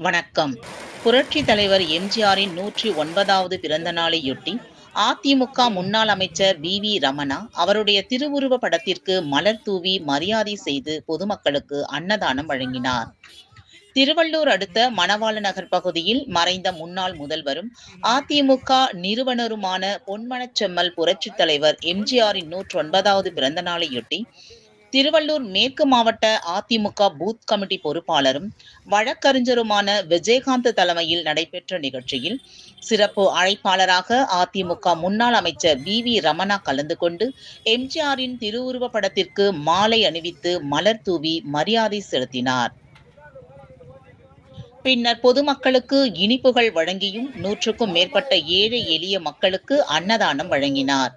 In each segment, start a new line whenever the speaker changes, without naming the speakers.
வணக்கம். புரட்சி தலைவர் எம்ஜிஆரின் 109வது பிறந்த நாளையொட்டி அதிமுக முன்னாள் அமைச்சர் வி. ரமணா அவருடைய திருவுருவ படத்திற்கு மலர் தூவி மரியாதை செய்து பொதுமக்களுக்கு அன்னதானம் வழங்கினார். திருவள்ளூர் அடுத்த மணவாள நகர் பகுதியில் மறைந்த முன்னாள் முதல்வரும் அதிமுக நிறுவனருமான பொன்மனச்செம்மல் புரட்சி தலைவர் எம்ஜிஆரின் 109வது பிறந்த நாளையொட்டி திருவள்ளூர் மேற்கு மாவட்ட அதிமுக பூத் கமிட்டி பொறுப்பாளரும் வழக்கறிஞருமான விஜயகாந்த் தலைமையில் நடைபெற்ற நிகழ்ச்சியில் சிறப்பு அழைப்பாளராக அதிமுக முன்னாள் அமைச்சர் வி. ரமணா கலந்து கொண்டு எம்ஜிஆரின் திருவுருவ படத்திற்கு மாலை அணிவித்து மலர் தூவி மரியாதை செலுத்தினார். பின்னர் பொதுமக்களுக்கு இனிப்புகள் வழங்கியும் 100க்கும் மேற்பட்ட ஏழை எளிய மக்களுக்கு அன்னதானம் வழங்கினார்.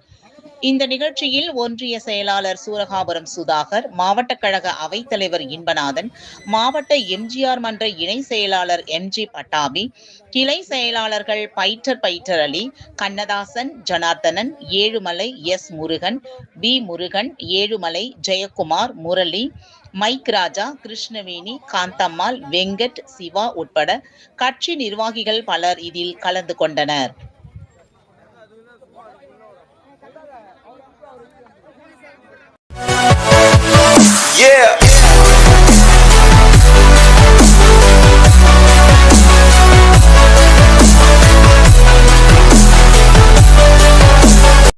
இந்த நிகழ்ச்சியில் ஒன்றிய செயலாளர் சூரகாபுரம் சுதாகர், மாவட்ட கழக அவைத்தலைவர் இன்பநாதன், மாவட்ட எம்ஜிஆர் மன்ற இணை செயலாளர் எம்.ஜி. பட்டாபி, கிளை செயலாளர்கள் fighter Ali, Kannadasan, Janarthanan, Ezhumalai, S. Murugan, P. Murugan, Ezhumalai, Jayakumar, Murali, mike Raja, Krishnaveni, Kanthammal, Venkat, Siva உட்பட கட்சி நிர்வாகிகள் பலர் இதில் கலந்து கொண்டனர்.
Yeah.